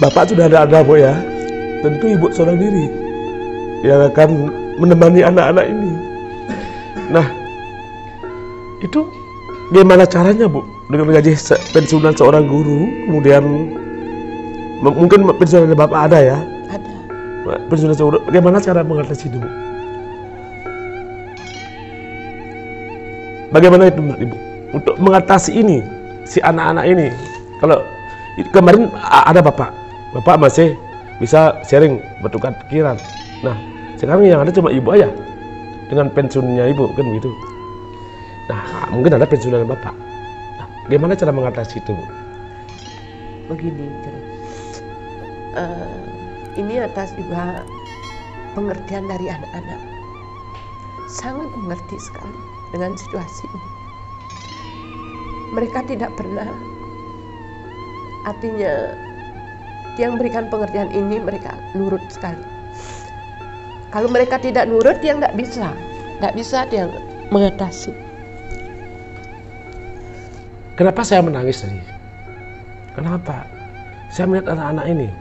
Bapak sudah ada Bu ya. Tentu ibu seorang diri yang akan menemani anak-anak ini. Nah, itu gimana caranya Bu? Dengan gaji pensiunan seorang guru, kemudian mungkin pensiunan Bapak ada ya? Ada. Pensiunan seorang, bagaimana cara mengatasi itu Bu? Bagaimana itu menurut Ibu? Untuk mengatasi ini, si anak-anak ini. Kalau kemarin ada Bapak masih bisa sharing, bertukar pikiran. Nah, sekarang yang ada cuma Ibu aja dengan pensiunnya Ibu, kan begitu. Nah, mungkin ada pensiunan Bapak. Nah, gimana cara mengatasi itu, Bu? Begini, ini atas juga pengertian dari anak-anak. Sangat mengerti sekali dengan situasi ini. Mereka tidak pernah, artinya yang berikan pengertian ini mereka nurut sekali. Kalau mereka tidak nurut, dia nggak bisa dia mengatasi. Kenapa saya menangis tadi? Kenapa? Saya melihat anak-anak ini.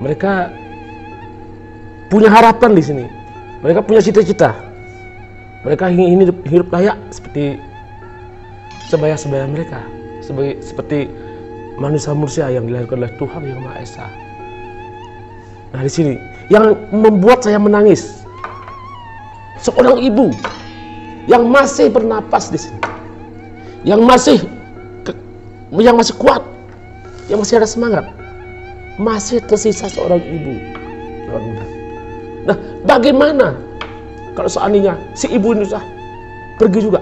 Mereka punya harapan di sini. Mereka punya cita-cita. Mereka ingin hidup layak seperti sebaya-sebaya mereka, seperti manusia yang dilahirkan oleh Tuhan Yang Maha Esa. Nah, di sini yang membuat saya menangis, seorang ibu yang masih bernapas di sini, yang masih kuat, yang masih ada semangat, masih tersisa seorang ibu. Nah, bagaimana kalau seandainya si ibu ini sudah pergi juga?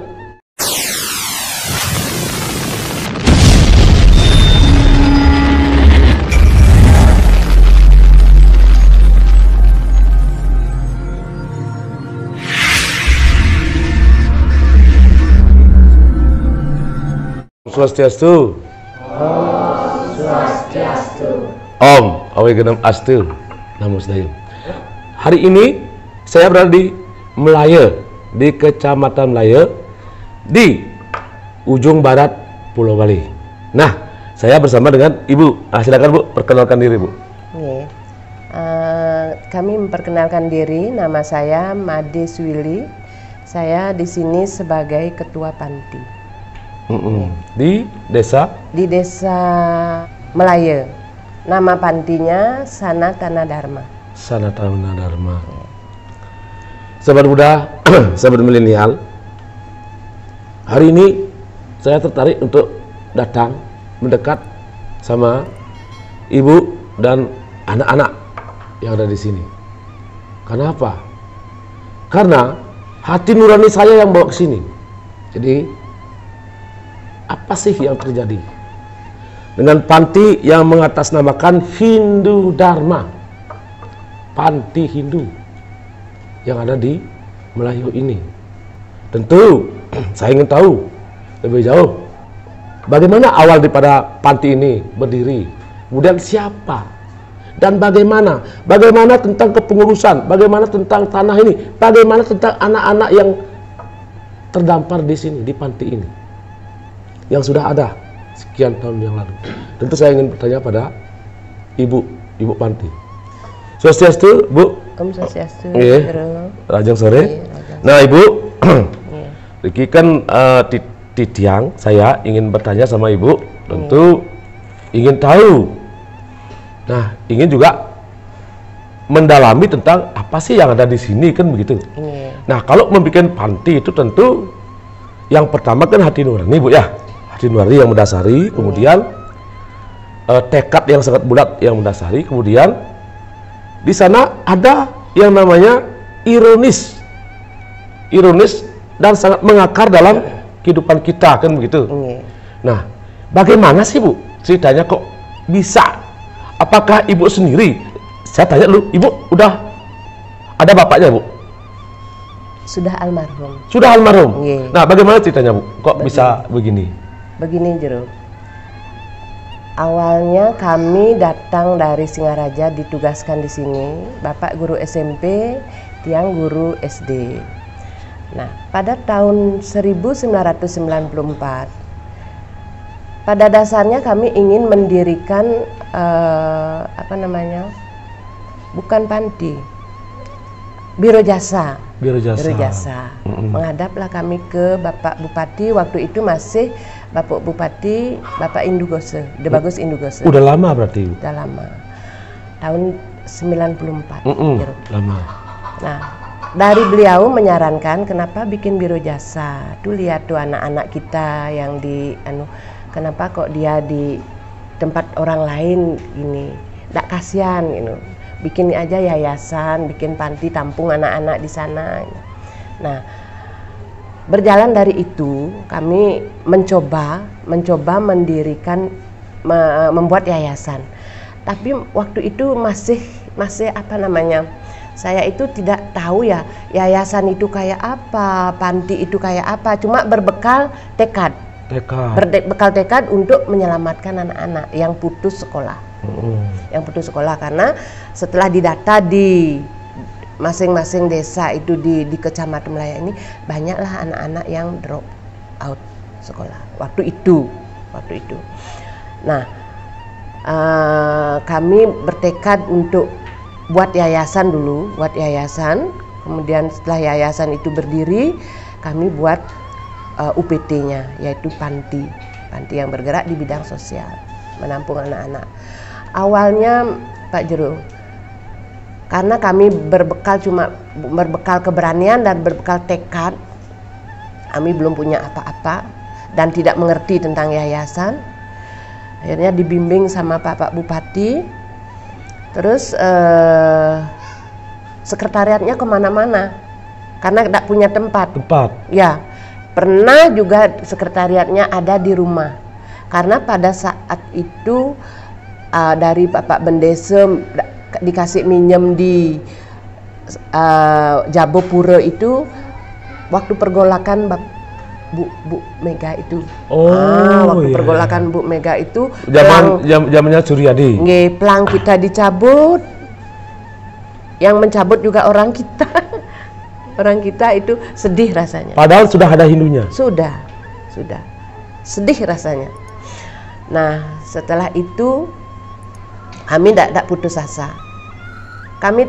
Swastiastu. Om Swastiastu. Om Awegenam Astu. Namo Buddhaya. Hari ini saya berada di Melaya, di Kecamatan Melaya, di ujung barat Pulau Bali. Nah, saya bersama dengan Ibu. Silakan Bu, perkenalkan diri Bu. Kami memperkenalkan diri, nama saya Made Swili. Saya di sini sebagai Ketua Panti. Di desa? Di desa Melaya. Nama pantinya Sanatana Dharma. Sanatana Dharma. Sahabat muda, sahabat milenial, hari ini saya tertarik untuk datang mendekat sama ibu dan anak-anak yang ada di sini. Kenapa? Karena hati nurani saya yang bawa ke sini. Jadi apa sih yang terjadi dengan panti yang mengatasnamakan Hindu Dharma, panti Hindu yang ada di Melayu ini? Tentu saya ingin tahu lebih jauh bagaimana awal daripada panti ini berdiri, kemudian siapa dan bagaimana tentang kepengurusan, bagaimana tentang tanah ini, bagaimana tentang anak-anak yang terdampar di sini, di panti ini yang sudah ada sekian tahun yang lalu. Tentu saya ingin bertanya pada Ibu Panti. Swastiastu, Bu. Om Swastiastu. Rajang sore. Nah, Ibu, Riki kan di tiang saya ingin bertanya sama Ibu. Tentu ingin tahu. Nah, ingin juga mendalami tentang apa sih yang ada di sini, kan begitu. Nah, kalau membuat panti itu tentu yang pertama kan hati nurani, Bu ya. Hati nurani yang mendasari, kemudian tekad yang sangat bulat yang mendasari, kemudian di sana ada yang namanya ironis dan sangat mengakar dalam kehidupan kita, kan begitu. Nah, bagaimana sih Bu ceritanya kok bisa? Apakah Ibu sendiri? Saya tanya dulu, Ibu udah ada bapaknya, Bu? Sudah almarhum. Sudah almarhum. Nah, bagaimana ceritanya, Bu? Kok bisa begini? Begini, Jero. Awalnya kami datang dari Singaraja, ditugaskan di sini. Bapak guru SMP, tiang guru SD. Nah, pada tahun 1994 Pada dasarnya kami ingin mendirikan bukan panti, biro jasa. Biro jasa. Biro jasa. Menghadaplah kami ke Bapak Bupati, waktu itu masih Bapak Bupati Bapak Indugose, De Bagus Indugose. Udah lama berarti? Udah lama. Tahun 94. Lama. Nah, dari beliau menyarankan kenapa bikin biro jasa. Tuh lihat tuh anak-anak kita yang kenapa kok dia di tempat orang lain gini. Nggak kasihan gitu. Bikin aja yayasan, bikin panti tampung anak-anak di sana. Nah, berjalan dari itu kami mencoba mendirikan, membuat yayasan. Tapi waktu itu masih saya itu tidak tahu ya yayasan itu kayak apa, panti itu kayak apa. Cuma berbekal tekad. Berbekal tekad untuk menyelamatkan anak-anak yang putus sekolah. Yang putus sekolah karena setelah didata di masing-masing desa itu di Kecamatan Melaya ini banyaklah anak-anak yang drop out sekolah waktu itu. Nah, kami bertekad untuk buat yayasan dulu, kemudian setelah yayasan itu berdiri kami buat UPT-nya, yaitu panti yang bergerak di bidang sosial, menampung anak-anak. Awalnya Pak Jero, karena kami berbekal keberanian dan berbekal tekad, kami belum punya apa-apa dan tidak mengerti tentang yayasan. Akhirnya dibimbing sama Pak Bupati, terus sekretariatnya kemana-mana karena tidak punya tempat. Ya, pernah juga sekretariatnya ada di rumah karena pada saat itu dari Bapak Bendese dikasih minjem di Jabopura itu waktu pergolakan Bu Mega itu. Pergolakan Bu Mega itu zamannya Suryadi. Pelang kita dicabut. Yang mencabut juga orang kita. Orang kita itu sedih rasanya. Padahal sudah ada Hindunya. Sudah. Sedih rasanya. Nah, setelah itu kami tidak putus asa. Kami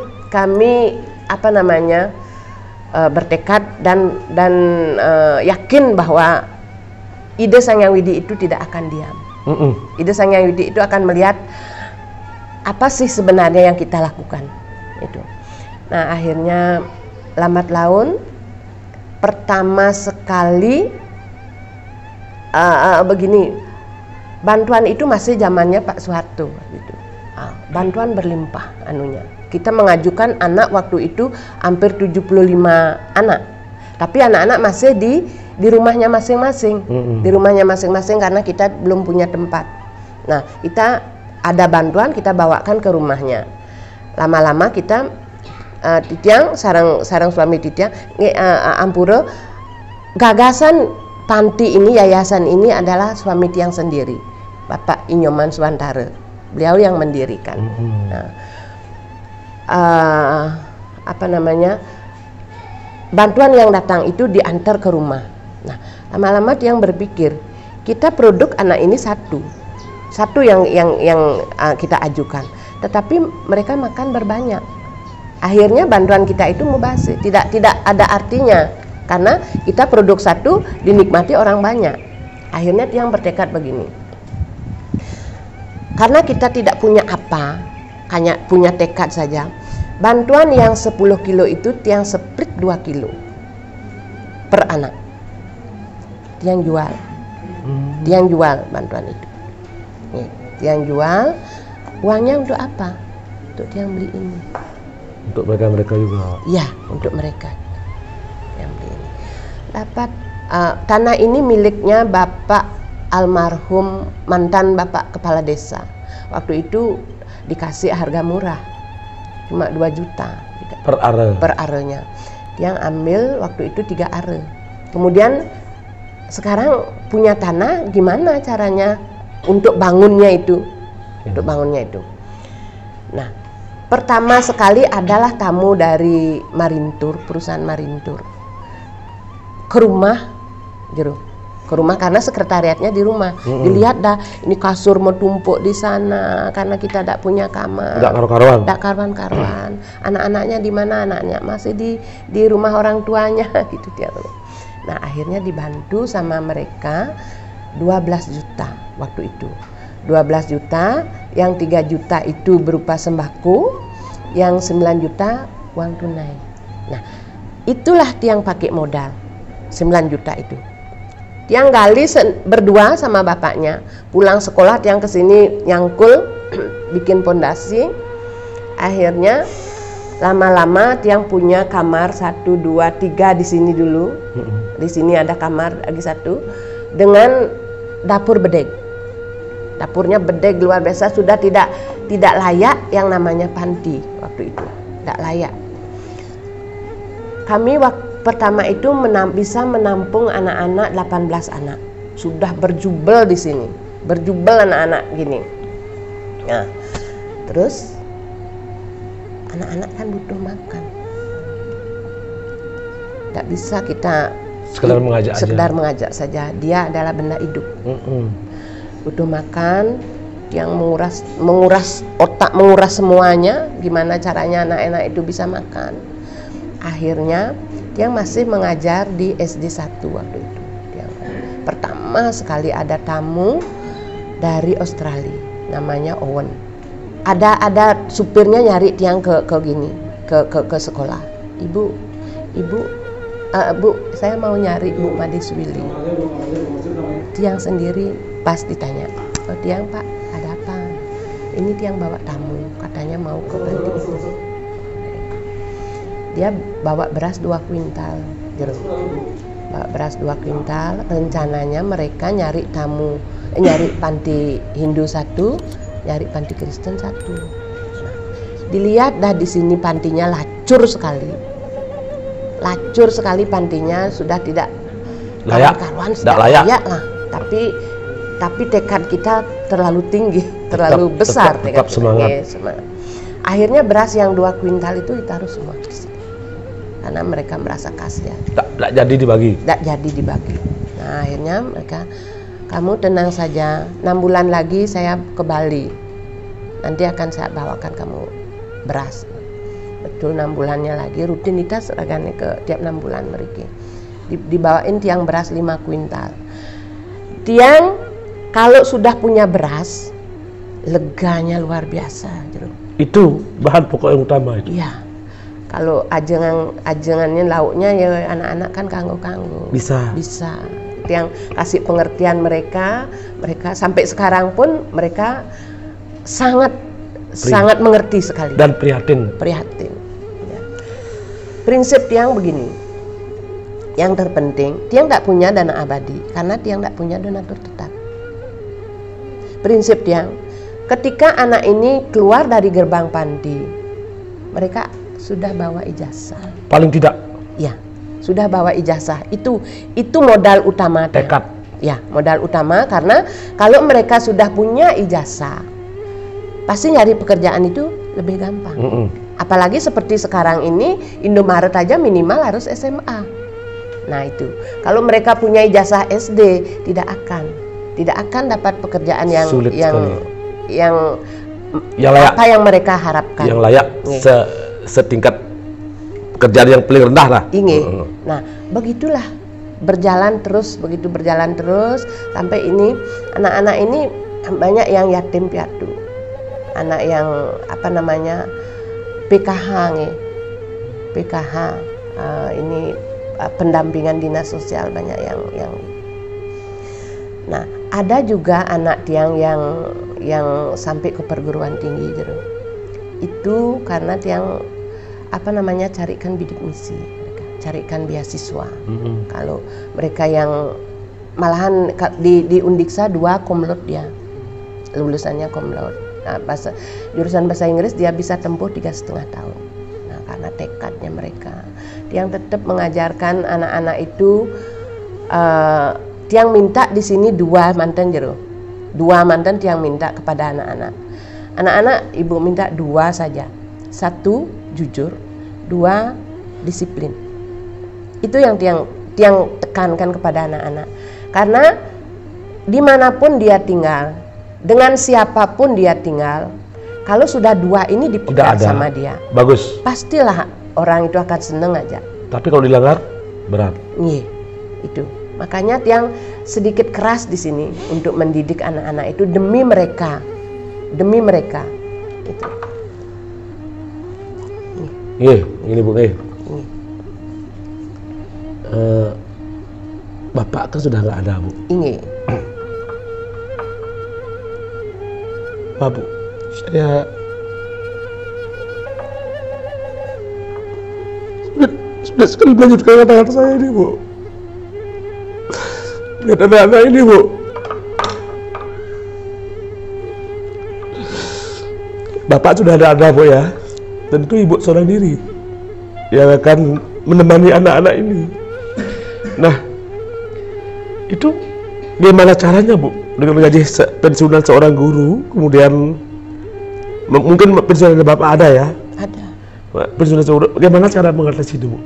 bertekad dan yakin bahwa ide Sang Hyang Widi itu tidak akan diam. Ide Sang Hyang Widi itu akan melihat apa sih sebenarnya yang kita lakukan itu. Nah, akhirnya lambat laun pertama sekali begini, bantuan itu masih zamannya Pak Soeharto gitu. Bantuan berlimpah kita mengajukan anak waktu itu hampir 75 anak, tapi anak-anak masih di rumahnya masing-masing. Di rumahnya masing-masing karena kita belum punya tempat. Nah, kita ada bantuan kita bawakan ke rumahnya. Lama-lama kita Titiang sarang suami Titiang ampura gagasan panti ini, yayasan ini adalah suami Tiang sendiri, Bapak Inyoman Swantara. Beliau yang mendirikan. Nah, bantuan yang datang itu diantar ke rumah. Nah, lama-lama Tiang berpikir kita produk anak ini satu yang kita ajukan, tetapi mereka makan berbanyak. Akhirnya bantuan kita itu mubazir, tidak ada artinya karena kita produk satu dinikmati orang banyak. Akhirnya Tiang bertekad begini, karena kita tidak punya apa, hanya punya tekad saja. Bantuan yang 10 kilo itu Tiang split 2 kilo per anak. Tiang jual bantuan itu. Tiang jual, uangnya untuk apa? Untuk Tiang beli ini. Untuk mereka juga. Ya, untuk mereka yang beli ini. Dapat tanah ini miliknya Bapak almarhum mantan Bapak Kepala Desa. Waktu itu dikasih harga murah, cuma 2 juta per arenya. Yang ambil waktu itu 3 are. Kemudian sekarang punya tanah, gimana caranya untuk bangunnya itu? Nah, pertama sekali adalah tamu dari Marintur, perusahaan Marintur, ke rumah Jero. ke rumah karena sekretariatnya di rumah. Dilihat dah ini kasur mau tumpuk di sana karena kita tidak punya kamar. Tidak karuan-karuan. Tidak karuan-karuan. Anak-anaknya di mana? Anaknya masih di rumah orang tuanya gitu dia. Nah, akhirnya dibantu sama mereka 12 juta waktu itu. 12 juta, yang 3 juta itu berupa sembako, yang 9 juta uang tunai. Nah, itulah Tiang pakai modal 9 juta itu. Tiang gali berdua sama bapaknya, pulang sekolah Tiang kesini nyangkul bikin pondasi. Akhirnya lama-lama Tiang punya kamar 1, 2, 3 di sini dulu. Di sini ada kamar lagi 1 dengan dapur bedeg. Dapurnya bedeg luar biasa, sudah tidak layak yang namanya panti waktu itu. Tidak layak. Kami pertama itu bisa menampung anak-anak 18 anak. Sudah berjubel di sini. Berjubel anak-anak gini. Nah, terus anak-anak kan butuh makan. Tidak bisa kita sekedar mengajak saja. Dia adalah benda hidup. Butuh makan, yang menguras otak, menguras semuanya. Gimana caranya anak-anak itu bisa makan? Akhirnya dia masih mengajar di SD 1 waktu itu. Pertama sekali ada tamu dari Australia, namanya Owen. Ada supirnya nyari Tiang ke sekolah. Ibu, Bu, saya mau nyari Bu Madiswili. Tiang sendiri pas ditanya, oh Tiang Pak, ada apa? Ini Tiang bawa tamu, katanya mau ke panti. Dia bawa beras 2 kuintal, bawa beras 2 kuintal. Rencananya mereka nyari tamu, nyari panti Hindu 1, nyari panti Kristen 1. Nah, dilihat dah di sini pantinya lacur sekali pantinya, sudah tidak layak, karuan, tidak layak lah. Tapi tekad kita terlalu tinggi, terlalu besar. Tetap semangat. Akhirnya beras yang 2 kuintal itu ditaruh semua di sini. Karena mereka merasa kasihan. Tidak jadi dibagi. Nah, akhirnya mereka, kamu tenang saja, 6 bulan lagi saya ke Bali. Nanti akan saya bawakan kamu beras. Betul, 6 bulannya lagi, rutinitas agaknya ke tiap 6 bulan mereka. Dibawain Tiang beras 5 kuintal. Tiang kalau sudah punya beras, leganya luar biasa. Itu bahan pokok yang utama itu. Iya. Kalau ajengannya lauknya ya anak-anak kan kanggo-kanggo. Bisa. Yang kasih pengertian mereka sampai sekarang pun mereka sangat mengerti sekali. Dan prihatin. Ya. Prinsip Tiang begini. Yang terpenting, Tiang tidak punya dana abadi karena Tiang tidak punya donatur tetap. Prinsip Tiang, ketika anak ini keluar dari gerbang panti, mereka sudah bawa ijazah. Paling tidak. Ya, sudah bawa ijazah. Itu modal utama. Tekad. Ya, modal utama karena kalau mereka sudah punya ijazah, pasti nyari pekerjaan itu lebih gampang. Apalagi seperti sekarang ini, Indomaret aja minimal harus SMA. Nah itu, kalau mereka punya ijazah SD, tidak akan dapat pekerjaan yang layak, apa yang mereka harapkan. Yang layak. Setingkat pekerjaan yang paling rendah lah. Nah, begitulah berjalan terus sampai ini anak-anak ini banyak yang yatim piatu, anak yang PKH ini pendampingan dinas sosial banyak yang. Nah, ada juga anak Tiang yang sampai ke perguruan tinggi itu karena Tiang carikan bidik misi, carikan beasiswa. Kalau mereka yang malahan di Undiksa 2 komlot dia, lulusannya komlot. Nah, jurusan bahasa Inggris dia bisa tempuh 3,5 tahun. Nah, karena tekadnya mereka, Tiang tetap mengajarkan anak-anak itu. Tiang minta di sini 2 mantan Tiang minta kepada anak-anak. Anak-anak ibu minta 2 saja. 1 jujur, 2 disiplin. Itu yang Tiang tekankan kepada anak-anak. Karena dimanapun dia tinggal, dengan siapapun dia tinggal, kalau sudah dua ini dipegang sama dia, bagus. Pastilah orang itu akan seneng aja. Tapi kalau dilanggar berat. Iya, itu. Makanya Tiang sedikit keras di sini untuk mendidik anak-anak itu demi mereka, Itu. Iya, ini Bu. Bapak kan sudah nggak ada Bu. Ini. Pak Bu, saya sudah sekali melanjutkan kata-kata saya ini Bu. Lihat anak-anak ini Bu. Bapak sudah ada Bu ya. Tentu ibu seorang diri yang akan menemani anak-anak ini. Nah, itu gimana caranya Bu? Dengan mengaji pensiunan seorang guru, kemudian mungkin pensiunan Bapak ada ya? Ada. Pensiunan seorang, bagaimana cara mengatasi itu Bu?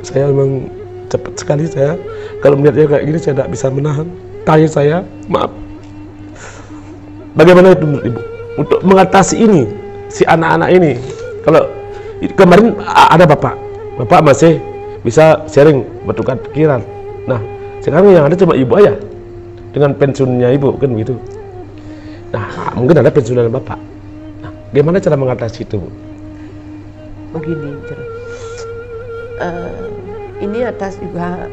Saya memang cepat sekali saya, kalau melihatnya kayak gini saya tidak bisa menahan tanya saya, maaf. Bagaimana itu menurut Ibu? Untuk mengatasi ini, si anak-anak ini, kalau kemarin ada Bapak masih bisa sharing, bertukar pikiran. Nah, sekarang yang ada cuma Ibu aja dengan pensiunnya Ibu, kan begitu. Nah, mungkin ada pensiunan Bapak. Nah, bagaimana cara mengatasi itu Bu? Begini, ini atas juga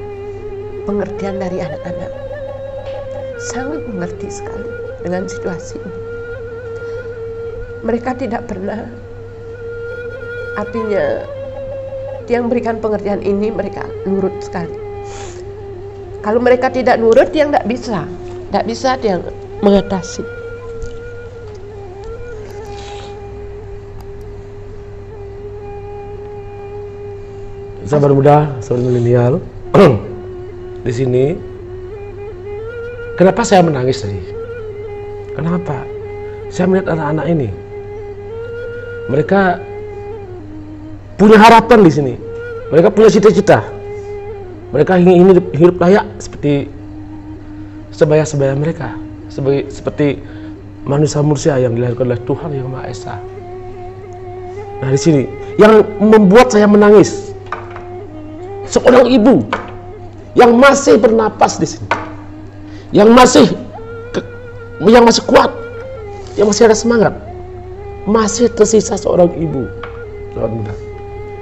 pengertian dari anak-anak. Sangat mengerti sekali dengan situasi ini. Mereka tidak pernah, artinya yang berikan pengertian ini mereka nurut sekali. Kalau mereka tidak nurut, yang tidak bisa dia mengatasi. Sahabat muda, sahabat milenial, di sini, kenapa saya menangis tadi? Kenapa? Saya melihat anak-anak ini, mereka punya harapan di sini, mereka punya cita-cita, mereka ingin hidup layak seperti sebaya-sebaya mereka, seperti manusia yang dilahirkan oleh Tuhan yang Maha Esa. Nah, di sini yang membuat saya menangis, seorang ibu yang masih bernapas di sini, yang masih kuat, yang masih ada semangat, masih tersisa seorang ibu, sahabat muda.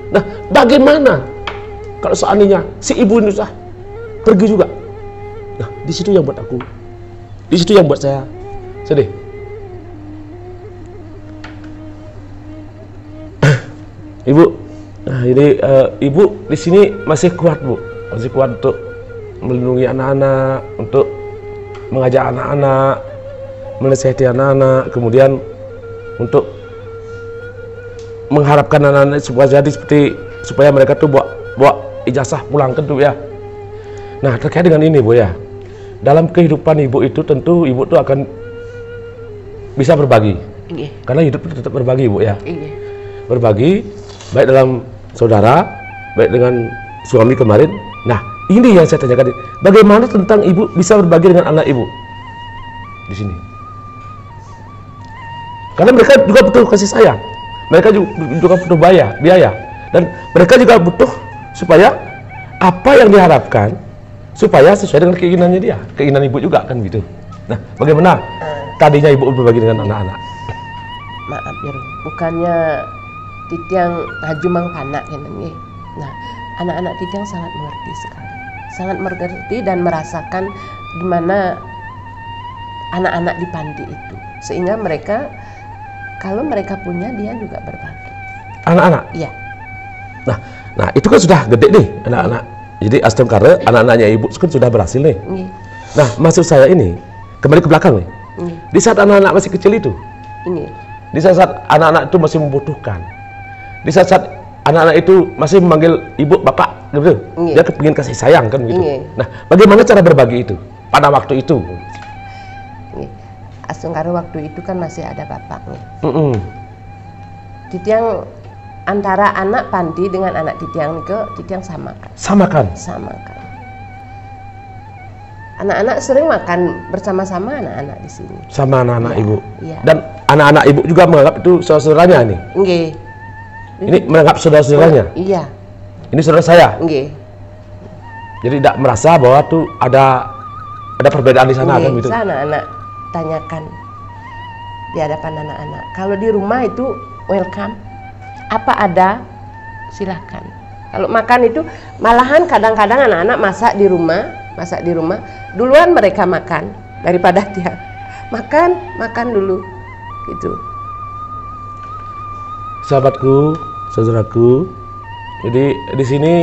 Nah, bagaimana kalau seandainya si ibu ini sudah pergi juga? Nah, di situ yang buat aku, di situ yang buat saya sedih. Ibu, nah jadi Ibu di sini masih kuat Bu, masih kuat untuk melindungi anak-anak, untuk mengajak anak-anak, menasihati anak-anak, kemudian untuk mengharapkan anak-anak supaya mereka tuh bawa ijazah pulang ke tuh ya. Nah, terkait dengan ini Bu ya, dalam kehidupan Ibu itu tentu Ibu tuh akan bisa berbagi, karena hidup itu tetap berbagi Bu ya, berbagi baik dalam saudara, baik dengan suami kemarin. Nah, ini yang saya tanyakan, bagaimana tentang Ibu bisa berbagi dengan anak Ibu di sini? Karena mereka juga butuh kasih sayang, mereka juga butuh biaya, dan mereka juga butuh supaya apa yang diharapkan supaya sesuai dengan keinginannya dia, keinginan Ibu juga kan gitu. Nah, bagaimana tadinya Ibu berbagi dengan anak-anak? Maaf ya, bukannya Titiang haju mangkana kenenge. Nah, anak-anak Titiang sangat mengerti sekali, sangat mengerti dan merasakan gimana anak-anak di panti itu, sehingga mereka kalau mereka punya dia juga berbagi. Anak-anak? Iya. Nah itu kan sudah gede nih anak-anak. Jadi karena anak-anaknya Ibu kan sudah berhasil nih. Nah, maksud saya ini kembali ke belakang nih. Di saat anak-anak masih kecil itu, di saat anak-anak itu masih membutuhkan, di saat anak-anak itu masih memanggil Ibu, Bapak, gitu. Dia kepingin kasih sayang kan gitu. Nah, bagaimana cara berbagi itu pada waktu itu? Asungkara waktu itu kan masih ada bapaknya. Titiang antara anak Panti dengan anak Titiang Nike, Titiang samakan. Samakan. Samakan. Anak-anak sering makan bersama-sama anak-anak di sini. Sama anak-anak Iya, ibu. iya. Dan anak-anak ibu juga menganggap itu saudara-saudaranya nih. Nggih. Ini menganggap saudara-saudaranya. Iya. Ini saudara saya. Nggih. Jadi tidak merasa bahwa tuh ada perbedaan di sana kan gitu. Sana anak tanyakan di hadapan anak-anak. Kalau di rumah itu welcome. Apa ada silahkan. Kalau makan itu malahan kadang-kadang anak-anak masak di rumah, duluan mereka makan daripada dia. Makan dulu gitu. Sahabatku, saudaraku. Jadi di sini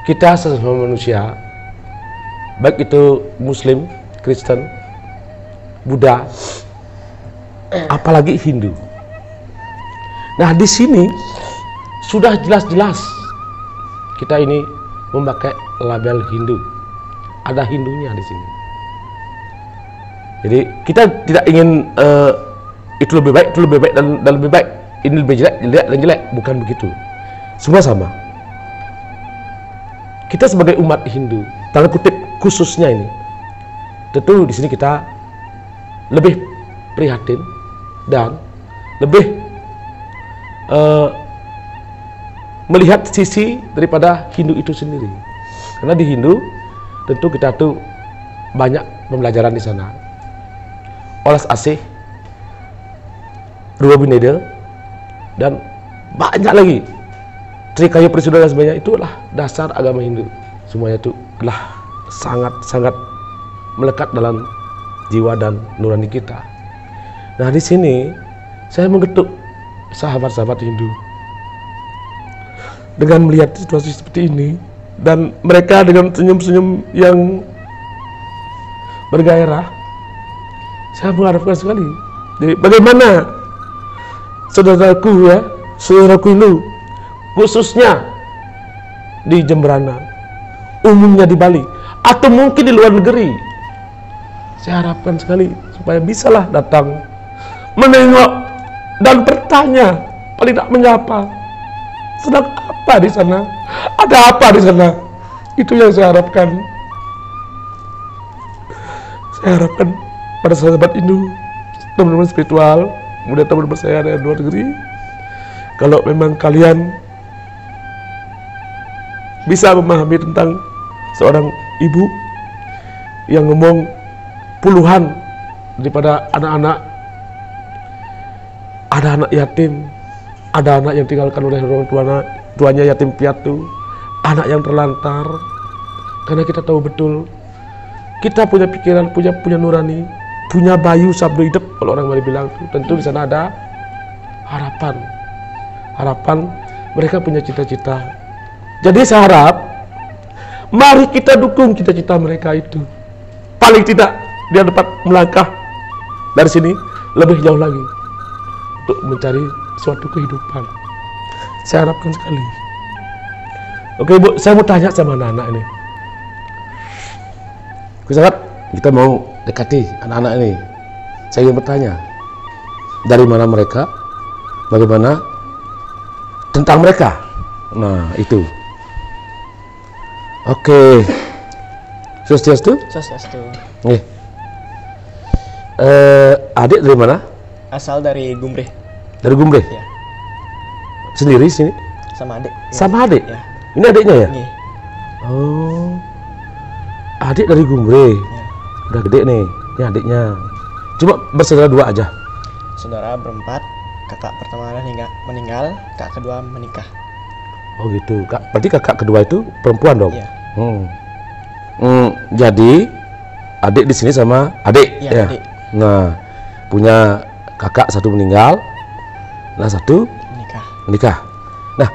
kita sesama manusia, baik itu Muslim, Kristen, Buddha, apalagi Hindu. Nah, di sini sudah jelas-jelas kita ini memakai label Hindu. Ada Hindunya di sini. Jadi kita tidak ingin itu lebih baik dan lebih baik. Ini lebih jelek dan jelek, bukan begitu. Semua sama. Kita sebagai umat Hindu, tanda kutip khususnya ini, tentu di sini kita lebih prihatin dan lebih melihat sisi daripada Hindu itu sendiri. Karena di Hindu tentu kita tuh banyak pembelajaran di sana. Olas asih, Rua Bineda, dan banyak lagi. Trikayu Prisudha dan sebagainya, itulah dasar agama Hindu. Semuanya itu adalah sangat-sangat melekat dalam jiwa dan nurani kita. Nah, di sini saya mengetuk sahabat-sahabat Hindu dengan melihat situasi seperti ini, dan mereka dengan senyum-senyum yang bergairah. Saya mengharapkan sekali, jadi bagaimana saudaraku ya, saudaraku Hindu, khususnya di Jemberana, umumnya di Bali, atau mungkin di luar negeri, saya harapkan sekali supaya bisalah datang menengok dan bertanya, paling tak menyapa, sedang apa di sana, ada apa di sana. Itu yang saya harapkan. Saya harapkan pada sahabat Hindu, teman-teman spiritual, kemudian teman-teman saya dari luar negeri, kalau memang kalian bisa memahami tentang seorang ibu yang ngomong puluhan daripada anak-anak, ada anak yatim, ada anak yang tinggalkan oleh orang tuanya yatim piatu, anak yang terlantar, karena kita tahu betul kita punya pikiran, punya nurani, punya bayu sabdo hidup kalau orang Bali bilang itu. Tentu di sana ada harapan mereka punya cita-cita. Jadi saya harap mari kita dukung cita-cita mereka itu. Paling tidak dia dapat melangkah dari sini lebih jauh lagi untuk mencari suatu kehidupan. Saya harapkan sekali. Oke Bu, saya mau tanya sama anak-anak ini. Sahabat, kita mau dekati anak-anak ini. Saya ingin bertanya, dari mana mereka, bagaimana tentang mereka. Nah, itu. Oke. Swastiastu? Swastiastu. Nih. Adik dari mana? Asal dari Gumbreh. Dari Gumbreh? Ya. Sendiri sini? Sama adik. Ya. Sama adik? Ya. Ini adiknya ya? Nih. Oh. Adik dari Gumbreh. Ya. Udah gede nih. Ini adiknya. Cuma bersaudara dua aja? Saudara berempat. Kakak pertama meninggal, kakak kedua menikah. Oh gitu. Berarti kakak kedua itu perempuan dong? Iya. Jadi adik di sini sama adik Iya, ya. adik. Nah, punya kakak satu meninggal, nah satu menikah. Nah,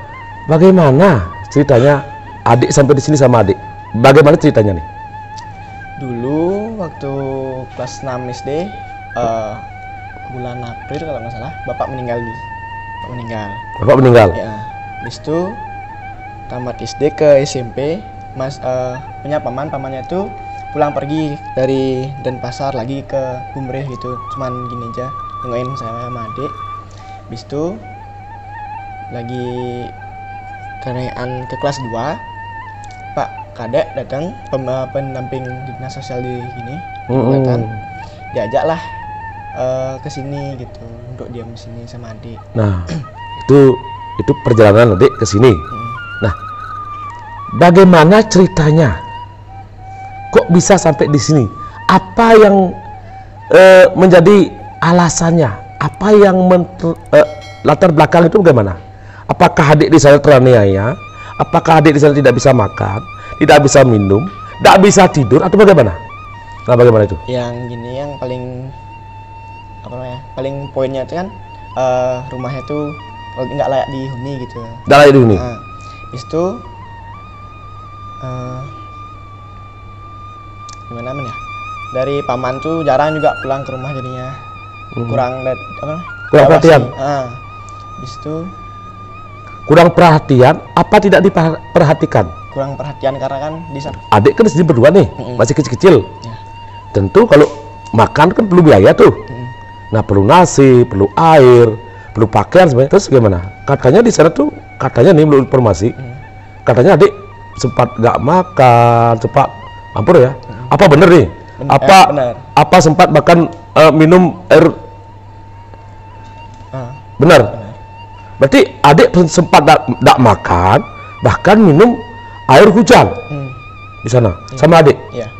bagaimana ceritanya adik sampai di sini sama adik? Bagaimana ceritanya nih? Dulu waktu kelas 6 SD, bulan April kalau nggak salah, bapak meninggal. Bapak meninggal. Ya. Habis itu tamat SD ke SMP, punya pamannya itu pulang pergi dari Denpasar lagi ke Gumbreh gitu, cuman gini aja nengokin saya sama adik. Habis itu lagi kenaikan ke kelas 2, Pak Kadek datang, pendamping dinas sosial di sini datang, diajaklah ke sini gitu untuk diam di sini sama adik. Nah, itu perjalanan adik ke sini. Nah, bagaimana ceritanya? Kok bisa sampai di sini? Apa yang menjadi alasannya? Apa yang latar belakang itu bagaimana? Apakah adik di sana teraniaya? Apakah adik di sana tidak bisa makan, tidak bisa minum, tidak bisa tidur, atau bagaimana? Nah, bagaimana itu? Yang gini, yang paling paling poinnya itu kan rumahnya tuh nggak layak dihuni gitu. Nggak layak dihuni. Nah, habis itu gimana ya? Dari paman tuh jarang juga pulang ke rumah jadinya. Kurang perhatian. Habis itu kurang perhatian, apa tidak diperhatikan? kurang perhatian karena kan di sana Adik kan di sini berdua nih, masih kecil-kecil. ya. Tentu kalau makan kan perlu biaya tuh. Nah, perlu nasi, perlu air, perlu pakaian sebenarnya. Terus gimana? Katanya di sana tuh, katanya nih menurut informasi, katanya adik sempat gak makan, sempat ampun ya. Apa bener nih? Bener. Apa sempat bahkan minum air? Benar. Berarti adik sempat gak makan, bahkan minum air hujan di sana sama adik. Iya.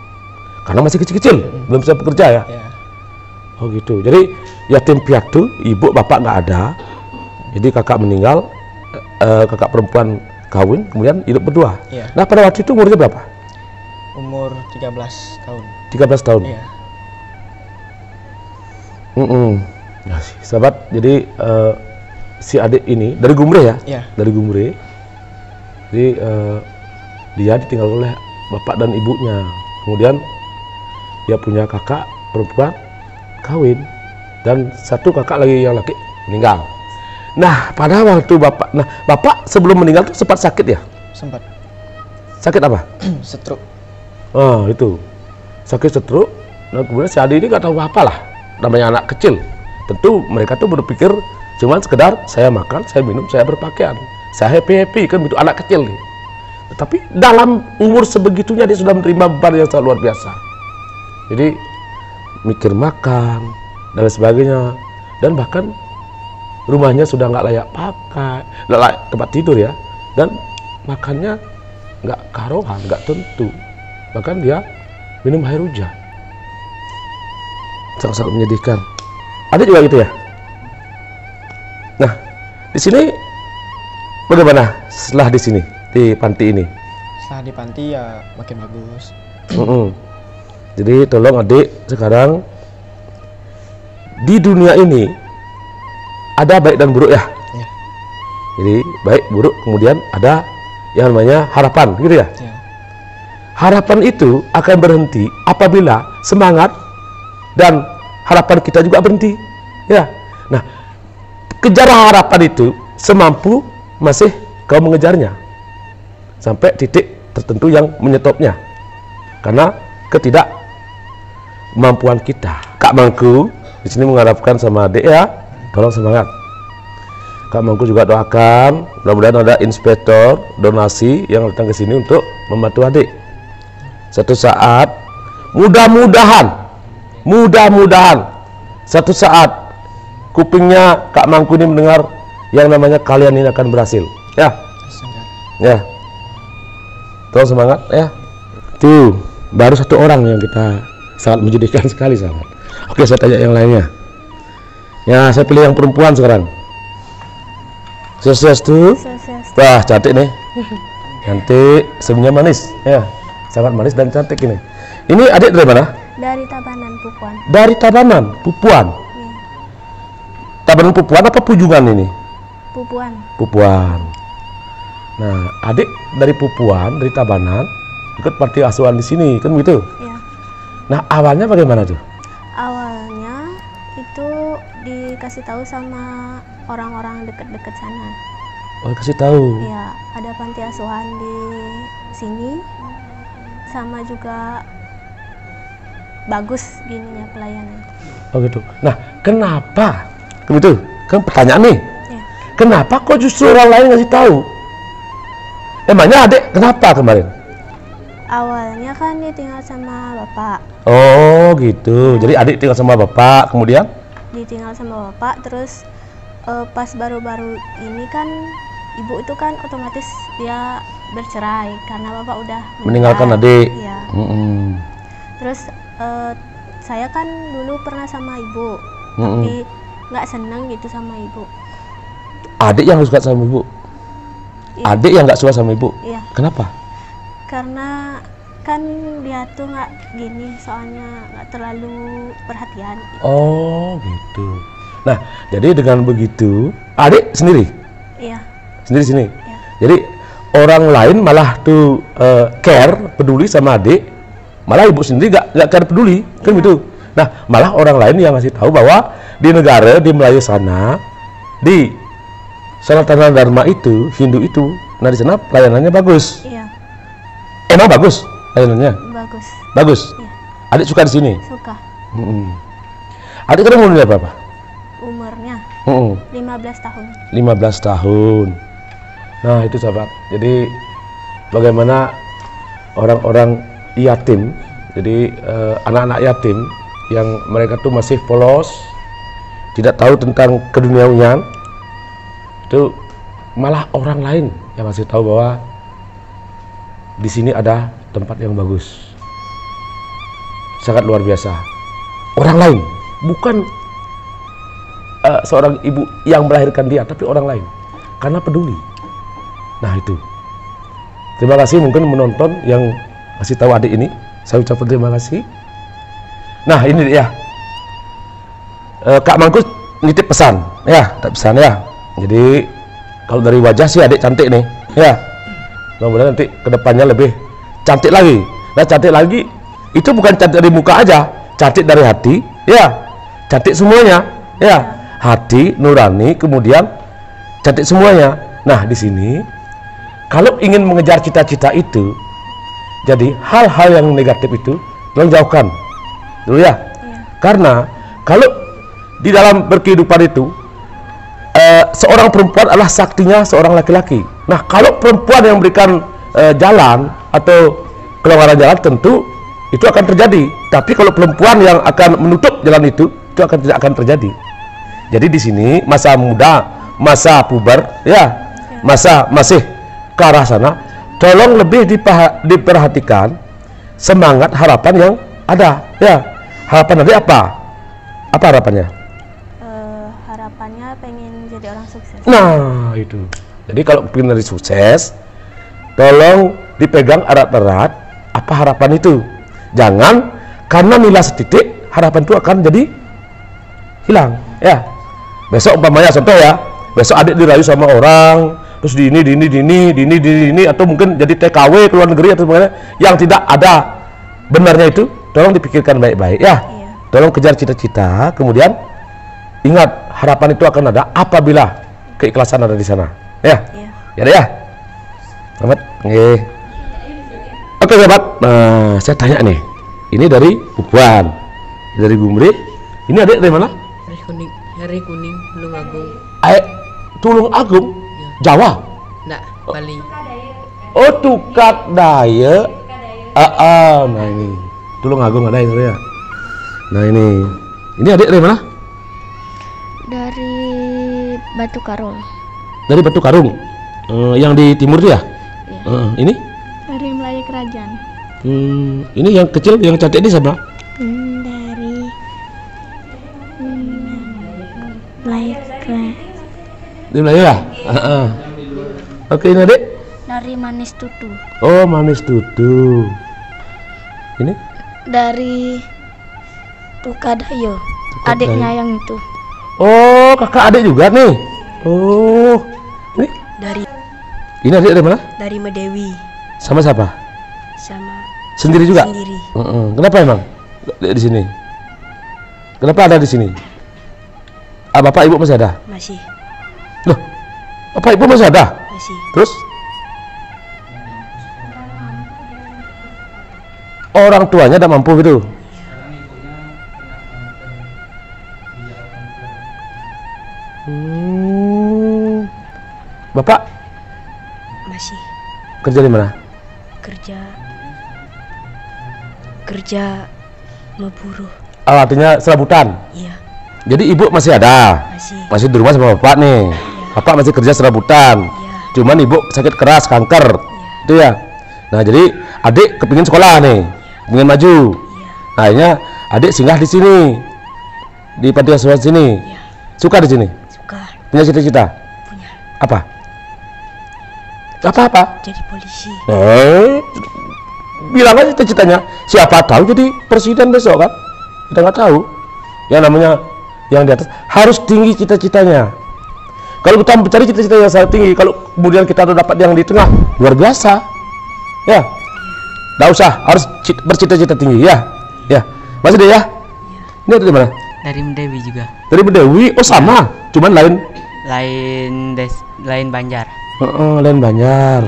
Karena masih kecil-kecil, belum bisa bekerja ya. Iya. Oh gitu. Jadi yatim piatu, ibu bapak nggak ada. Jadi kakak meninggal, kakak perempuan kawin, kemudian hidup berdua. Iya. Nah, pada waktu itu umurnya berapa? Umur 13 tahun. 13 tahun. Iya. Nah, sahabat, jadi si adik ini dari Gumre ya? Iya. Dari Gumre. Jadi dia ditinggal oleh bapak dan ibunya. Kemudian dia punya kakak perempuan kawin dan satu kakak lagi yang laki meninggal. Nah, pada waktu bapak sebelum meninggal tuh sempat sakit ya? Sempat. Sakit apa? Stroke. Oh, itu sakit stroke. Nah, kemudian si adik ini nggak tahu apa lah, namanya anak kecil. Tentu mereka tuh berpikir cuman sekedar saya makan, saya minum, saya berpakaian, saya happy kan, itu anak kecil nih. Tetapi dalam umur sebegitunya dia sudah menerima beban yang sangat luar biasa. Jadi mikir makan dan lain sebagainya, dan bahkan rumahnya sudah nggak layak pakai, nggak layak tempat tidur ya, dan makannya nggak karuan, nggak tentu, bahkan dia minum air hujan. Sangat-sangat menyedihkan. Ada juga gitu ya. Nah, di sini bagaimana setelah di sini di panti ini? Setelah di panti ya makin bagus. Jadi tolong adik, sekarang di dunia ini ada baik dan buruk ya. Ya. Jadi baik buruk, kemudian ada yang namanya harapan, gitu ya. Ya. Harapan itu akan berhenti apabila semangat dan harapan kita juga berhenti. Ya. Nah, kejar harapan itu semampu masih kau mengejarnya sampai titik tertentu yang menyetopnya karena ketidakmampuan kita. Kak Mangku di sini mengharapkan sama adik ya, tolong semangat. Kak Mangku juga doakan mudah-mudahan ada inspektor donasi yang datang ke sini untuk membantu adik. Satu saat mudah-mudahan satu saat kupingnya Kak Mangku ini mendengar yang namanya kalian ini akan berhasil ya. Ya, tolong semangat ya. Tuh baru satu orang yang kita sangat menjadikan sekali sahabat. Oke, saya tanya yang lainnya ya. Saya pilih yang perempuan sekarang. Swastiastu. Wah, cantik nih. Cantik, senyumnya manis ya, sangat manis dan cantik ini. Ini adik dari mana? Dari Tabanan, Pupuan. Dari Tabanan, Pupuan. Iya. Tabanan Pupuan apa Pujungan ini? Pupuan. Pupuan. Nah, adik dari Pupuan, dari Tabanan, ikut panti asuhan di sini, kan begitu? Iya. Nah, awalnya bagaimana tuh? Awalnya itu dikasih tahu sama orang-orang dekat-dekat sana. Oh, kasih tahu. Iya, ada panti asuhan di sini, sama juga bagus gininya pelayanan. Oh gitu. Nah, kenapa? Begitu. Kan pertanyaan nih. Iya. Kenapa kok justru orang lain ngasih tahu? Emangnya adik kenapa kemarin? Awalnya kan dia tinggal sama bapak. Oh gitu. Jadi adik tinggal sama bapak, kemudian? Ditinggal sama bapak, terus pas baru-baru ini kan ibu itu kan otomatis dia bercerai karena bapak udah Meninggalkan adik. Iya. Terus saya kan dulu pernah sama ibu, tapi nggak seneng gitu sama ibu. Adik yang suka sama ibu? Iya. Adik yang nggak suka sama ibu? Iya. Kenapa? Karena kan dia tuh nggak gini, soalnya nggak terlalu perhatian. Oh gitu. Nah, jadi dengan begitu, adik sendiri? Iya. Sendiri sini? Iya. Jadi orang lain malah tuh care, peduli sama adik, malah ibu sendiri nggak care peduli, kan gitu. Nah, malah orang lain yang ngasih tahu bahwa di negara, di Melayu sana, di Sanatana Dharma itu, Hindu itu, nah di sana pelayanannya bagus. Iya. Emang bagus pelayanannya? Bagus. Bagus. Iya. Adik suka di sini? Suka. Adik kan umurnya berapa? Umurnya 15 tahun. 15 tahun. Nah itu sahabat. Jadi bagaimana orang-orang yatim, jadi anak-anak yatim yang mereka tuh masih polos, tidak tahu tentang keduniawian, itu malah orang lain yang masih tahu bahwa di sini ada tempat yang bagus, sangat luar biasa. Orang lain, bukan seorang ibu yang melahirkan dia, tapi orang lain, karena peduli. Nah itu. Terima kasih mungkin menonton yang masih tahu adik ini. Saya ucapkan terima kasih. Nah ini ya, Kak Mangkus nitip pesan, ya, pesan ya. Jadi kalau dari wajah sih adik cantik nih, ya. Mudah-mudahan nanti kedepannya lebih cantik lagi. Nah cantik lagi itu bukan cantik dari muka aja, cantik dari hati, ya, cantik semuanya, ya, hati nurani, kemudian cantik semuanya. Nah di sini kalau ingin mengejar cita-cita itu, jadi hal-hal yang negatif itu tolong jauhkan dulu ya. Karena kalau di dalam berkehidupan itu seorang perempuan adalah saktinya seorang laki-laki. Nah kalau perempuan yang memberikan jalan atau kelonggaran jalan, tentu itu akan terjadi. Tapi kalau perempuan yang akan menutup jalan itu tidak akan terjadi. Jadi di sini masa muda, masa puber, ya, masa masih ke arah sana, tolong lebih diperhatikan semangat harapan yang ada, ya. Harapan tadi apa? Apa harapannya? Harapannya pengen jadi orang sukses. Nah itu. Jadi kalau pengen jadi sukses, tolong dipegang erat-erat apa harapan itu. Jangan karena nilai setitik harapan itu akan jadi hilang, ya. Besok umpamanya contoh ya, besok adik dirayu sama orang, terus di ini atau mungkin jadi TKW ke luar negeri atau bagaimana yang tidak ada benarnya, itu tolong dipikirkan baik-baik, ya. Tolong kejar cita-cita, kemudian ingat harapan itu akan ada apabila keikhlasan ada di sana, ya. Ya deh ya. Selamat. Oke sahabat, nah saya tanya nih, ini dari Pupuan, dari Gumri, ini adik dari mana? Hari Kuning, Tulung Agung. Tulung Agung, ya. Jawa? Enggak, Bali. Oh Tukak Daya. Nah ini Tulung Agung ada ya. Nah ini adik dari mana? Dari Batu Karung. Dari Batu Karung, yang di timur tuh ya? Ini? Dari Melayu Kerajaan. Ini yang kecil, yang cantik ini siapa? Dari Melayu Kerajaan. Di Melayu ya? Oke, ini adik? Dari Manis Tutu. Oh, Manis Tutu. Ini? Dari Tukadayo. Adiknya yang itu. Oh, kakak adik juga nih. Oh, ini? Ini adik dari mana? Dari Medewi. Sama siapa? Sama Sendiri juga? sendiri. Kenapa emang di sini? Kenapa ada di sini? Bapak ibu masih ada? Masih. Loh, bapak ibu masih ada? Masih. Terus? Orang tuanya tidak mampu gitu? Bapak Masih kerja di mana? kerja ngeburuh. Artinya serabutan. Iya, Jadi ibu masih ada, masih. di rumah sama bapak nih. Bapak masih kerja serabutan. Iya. Cuman ibu sakit keras, kanker, itu ya. Nah jadi adik kepingin sekolah nih, pengen maju. Nah, akhirnya adik singgah di sini, di panti asuhan sini. Iya. Suka di sini? Suka Punya cita-cita? punya Apa? Apa? jadi polisi. Bilang aja cita-citanya. Siapa tahu jadi presiden besok kan? Kita nggak tahu. Yang namanya yang di atas harus tinggi cita-citanya. Kalau kita mencari cita-cita yang sangat tinggi, kalau kemudian kita dapat yang di tengah, luar biasa. Ya, nggak usah harus bercita-cita tinggi ya. Ya, masih deh ya. Ini dari mana? Dari Mendewi juga. Dari Mendewi. Oh sama, cuman lain. Lain Banjar. Lain Banjar.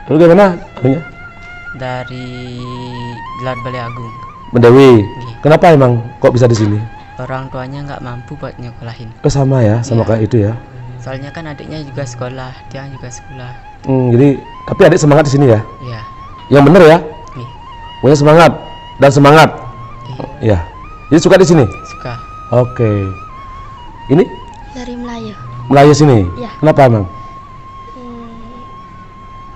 Lalu gimana? Anunya? Dari Laut Bale Agung. Mendewi. Kenapa emang kok bisa di sini? Orang tuanya nggak mampu buat nyekolahin. Oh sama ya, sama Iya. kayak itu ya. Soalnya kan adiknya juga sekolah, dia juga sekolah. Jadi tapi adik semangat di sini ya. Iya. Yang bener ya. Nih, Punya semangat dan semangat. Ya. Jadi suka di sini. suka. Oke. Ini Dari Melayu. Melayu sini. Iya. Kenapa emang?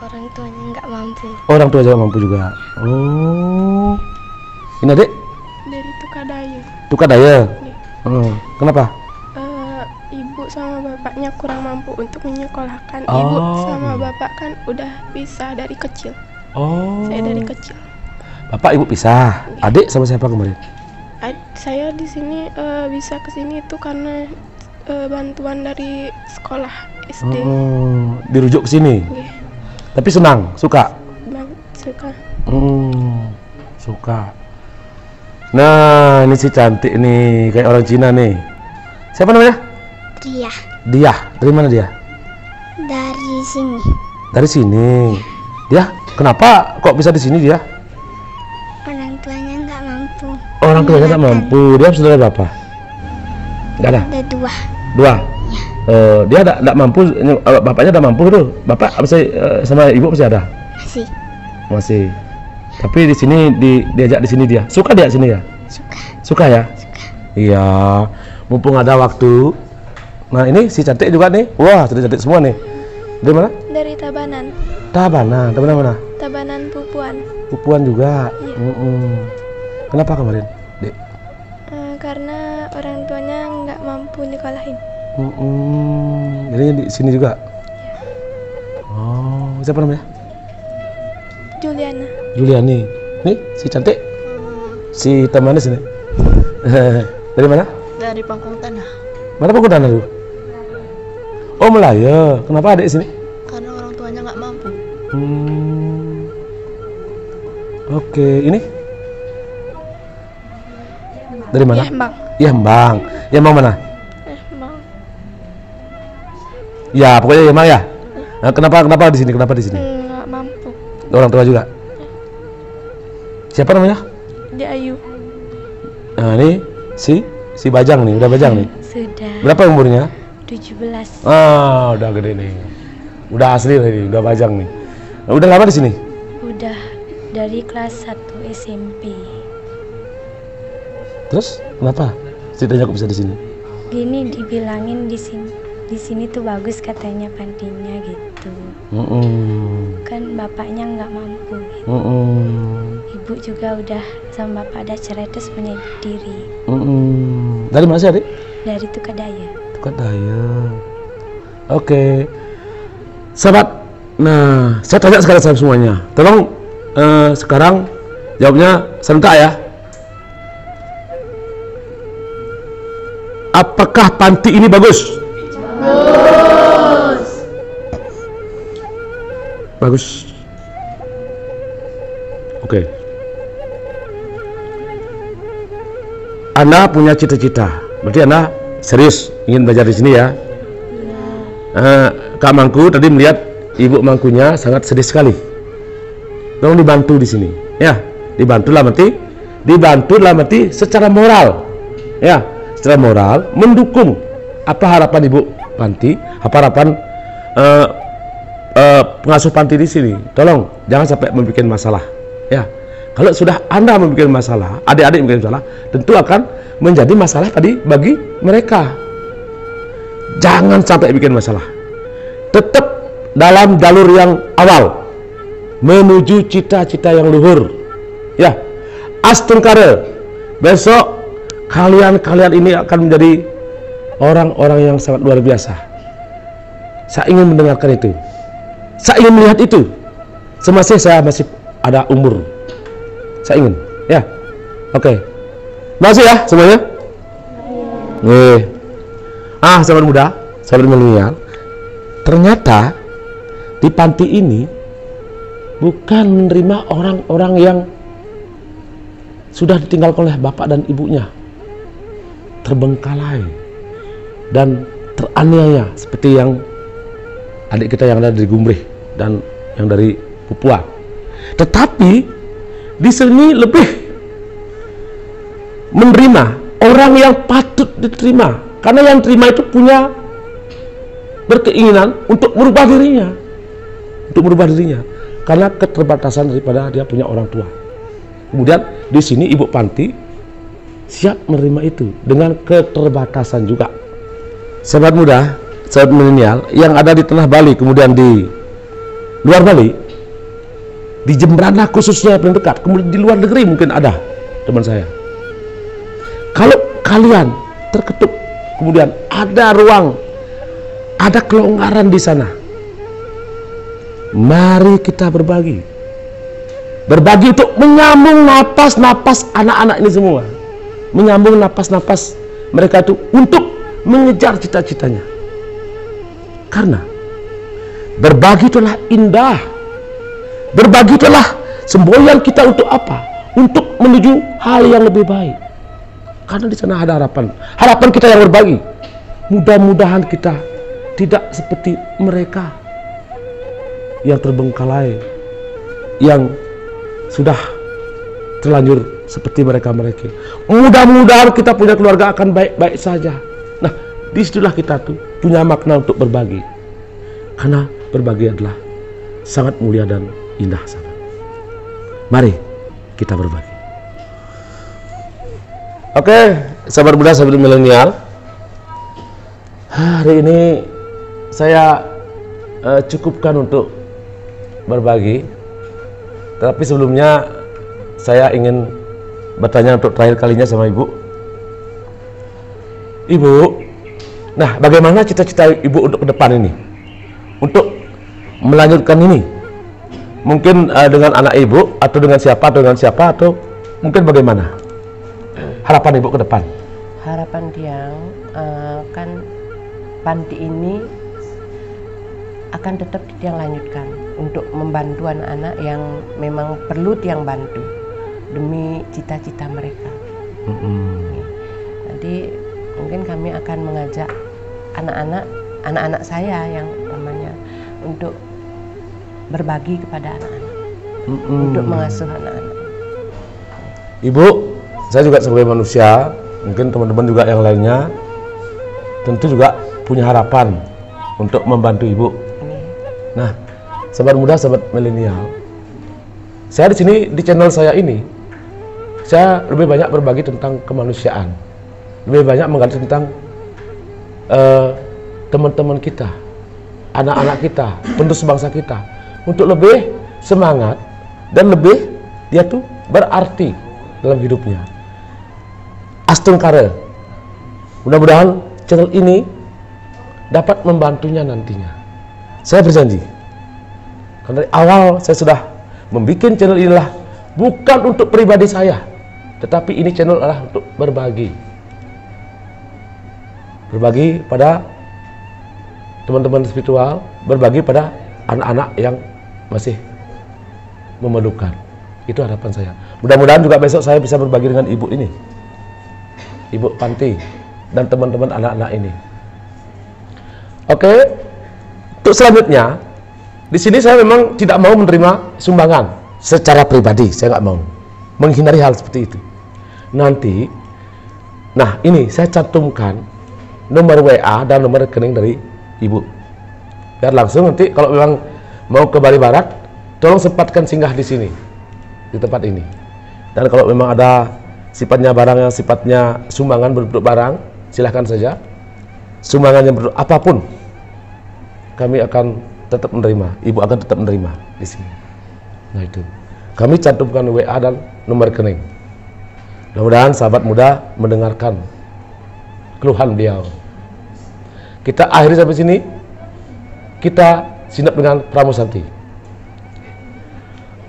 Orang tuanya nggak mampu. Orang tua juga mampu juga. Oh. Ini adik Dari Tukadaya. Tukadaya. Kenapa? Ibu sama bapaknya kurang mampu untuk menyekolahkan. Oh. Ibu sama bapak kan udah pisah dari kecil. Oh. Saya dari kecil. Bapak ibu pisah. Adik sama siapa kemarin? Saya di sini bisa ke sini itu karena bantuan dari sekolah SD. Dirujuk ke sini. Nggih, Tapi senang, suka. suka. Suka. Nah, ini si cantik nih, kayak orang Cina nih. Siapa namanya? Dia Dia. Dari mana dia? dari sini. Dari sini. Dia, kenapa kok bisa di sini dia? Orang tuanya nggak mampu. Orang tuanya tak mampu. Dia saudara berapa? Nggak ada. Ada Dua. Dia tidak mampu. Bapaknya tidak mampu tuh. Bapak masih sama ibu masih ada. masih Masih. Tapi di sini diajak di sini dia. Suka dia sini ya? suka. Suka ya? Iya. Mumpung ada waktu. Nah ini si cantik juga nih. Wah cantik semua nih. Dari mana? Dari Tabanan. Tabanan. Tabanan mana? Tabanan Pupuan. Pupuan juga. Kenapa kemarin, Dek? Karena orang tuanya nggak mampu nyekolahin. Jadi di sini juga. Oh, siapa namanya? Juliana. Juliani. Nih si cantik. Si temannya sini. Dari mana? Dari Pangkong Tanah. Mana Pakutan lu? Oh Melayu. Kenapa adik sini? Karena orang tuanya nggak mampu. Oke, ini dari mana? Yembang. Yembang. Yembang mana? Yembang. Ya, pokoknya Yembang ya. Nah, kenapa di sini? Kenapa di sini? Nggak mampu. Orang tua juga. Siapa namanya? Dia Ayu. Nah, ini si Bajang nih, udah Bajang nih. Sudah Berapa umurnya? 17. Ah, udah gede nih. Udah asli nih, udah Bajang nih. Nah, udah lama di sini? Udah dari kelas 1 SMP. Terus kenapa? Ceritanya kok bisa di sini? Gini dibilangin di sini tuh bagus katanya pantinya gitu. Kan bapaknya nggak mampu gitu. Ibu juga udah sama bapak ada cerai terus menyendiri. Dari mana sih adik? Dari Tukadaya. Tukadaya. Oke. Sahabat, nah saya tanya sekarang sama semuanya. Tolong sekarang jawabnya serentak ya. Apakah panti ini bagus? Bagus. Oke. Anda punya cita-cita. Berarti Anda serius ingin belajar di sini ya? Kak Mangku tadi melihat ibu mangkunya sangat sedih sekali. Tolong dibantu di sini, ya. Dibantu dalam arti secara moral, ya. Secara moral mendukung apa harapan ibu panti, apa harapan pengasuh panti di sini, tolong jangan sampai membuat masalah. Ya, kalau sudah Anda membuat masalah, adik-adik membuat masalah, tentu akan menjadi masalah tadi bagi mereka. Jangan sampai bikin masalah. Tetap dalam jalur yang awal, menuju cita-cita yang luhur. Ya, astungkare. Besok kalian ini akan menjadi orang-orang yang sangat luar biasa. Saya ingin mendengarkan itu. Saya ingin melihat itu. Semasa saya masih ada umur. Saya ingin. Ya. Oke. Makasih ya semuanya. Sahabat muda, sahabat milenial. Ternyata di panti ini bukan menerima orang-orang yang sudah ditinggalkan oleh bapak dan ibunya, terbengkalai dan teraniaya seperti yang adik kita yang ada dari Gumbrih dan yang dari Papua. Tetapi di sini lebih menerima orang yang patut diterima, karena yang terima itu punya berkeinginan untuk merubah dirinya, karena keterbatasan daripada dia punya orang tua. Kemudian di sini ibu panti siap menerima itu dengan keterbatasan juga. Sahabat muda, sahabat milenial yang ada di tengah Bali, kemudian di luar Bali, di Jembrana khususnya paling dekat, kemudian di luar negeri mungkin ada teman saya. Kalau kalian terketuk, kemudian ada ruang, ada kelonggaran di sana, mari kita berbagi untuk menyambung napas-napas anak-anak ini semua, menyambung napas-napas mereka itu untuk mengejar cita-citanya. Karena berbagi itulah indah, berbagi itulah semboyan kita untuk apa? Untuk menuju hal yang lebih baik. Karena di sana ada harapan kita yang berbagi. Mudah-mudahan kita tidak seperti mereka yang terbengkalai, yang sudah terlanjur seperti mereka. Mudah-mudahan kita punya keluarga akan baik-baik saja. Nah, disitulah kita tuh punya makna untuk berbagi, karena berbagi adalah sangat mulia dan indah sangat. Mari kita berbagi. Oke, sahabat muda, sahabat milenial, hari ini saya cukupkan untuk berbagi. Tapi sebelumnya saya ingin bertanya untuk terakhir kalinya sama Ibu. Ibu, nah bagaimana cita-cita Ibu untuk ke depan ini? Untuk melanjutkan ini? Mungkin dengan anak Ibu, atau dengan siapa, atau mungkin bagaimana? Harapan Ibu ke depan? Harapan Tiang, kan panti ini akan tetap Tiang lanjutkan untuk membantu anak-anak yang memang perlu Tiang bantu demi cita-cita mereka. Nanti mungkin kami akan mengajak anak-anak saya yang namanya untuk berbagi kepada anak-anak, untuk mengasuh anak-anak. Ibu, saya juga sebagai manusia, mungkin teman-teman juga yang lainnya tentu juga punya harapan untuk membantu Ibu. Nah, sahabat muda, sahabat milenial, saya di sini di channel saya ini, saya lebih banyak berbagi tentang kemanusiaan, lebih banyak menggali tentang teman-teman kita, anak-anak kita, penerus bangsa kita, untuk lebih semangat dan lebih dia tuh berarti dalam hidupnya. Astungkare, mudah-mudahan channel ini dapat membantunya nantinya. Saya berjanji, karena dari awal saya sudah membuat channel inilah bukan untuk pribadi saya, tetapi ini channel adalah untuk berbagi pada teman-teman spiritual, berbagi pada anak-anak yang masih memerlukan. Itu harapan saya. Mudah-mudahan juga besok saya bisa berbagi dengan Ibu ini, Ibu Panti, dan teman-teman anak-anak ini. Oke. Untuk selanjutnya, di sini saya memang tidak mau menerima sumbangan secara pribadi. Saya nggak mau menghindari hal seperti itu. Nanti, nah ini saya cantumkan nomor WA dan nomor rekening dari Ibu. Biar langsung nanti kalau memang mau ke Bali Barat, tolong sempatkan singgah di sini, di tempat ini. Dan kalau memang ada sifatnya barang yang sifatnya sumbangan berbentuk barang, silahkan saja. Sumbangan yang berbentuk apapun, kami akan tetap menerima, ibu akan tetap menerima di sini. Nah itu, kami cantumkan WA dan nomor rekening. Mudah-mudahan sahabat muda mendengarkan keluhan beliau. Kita akhiri sampai sini. Kita sinap dengan Pramusanti.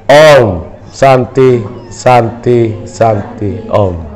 Om Santi Santi Santi Om.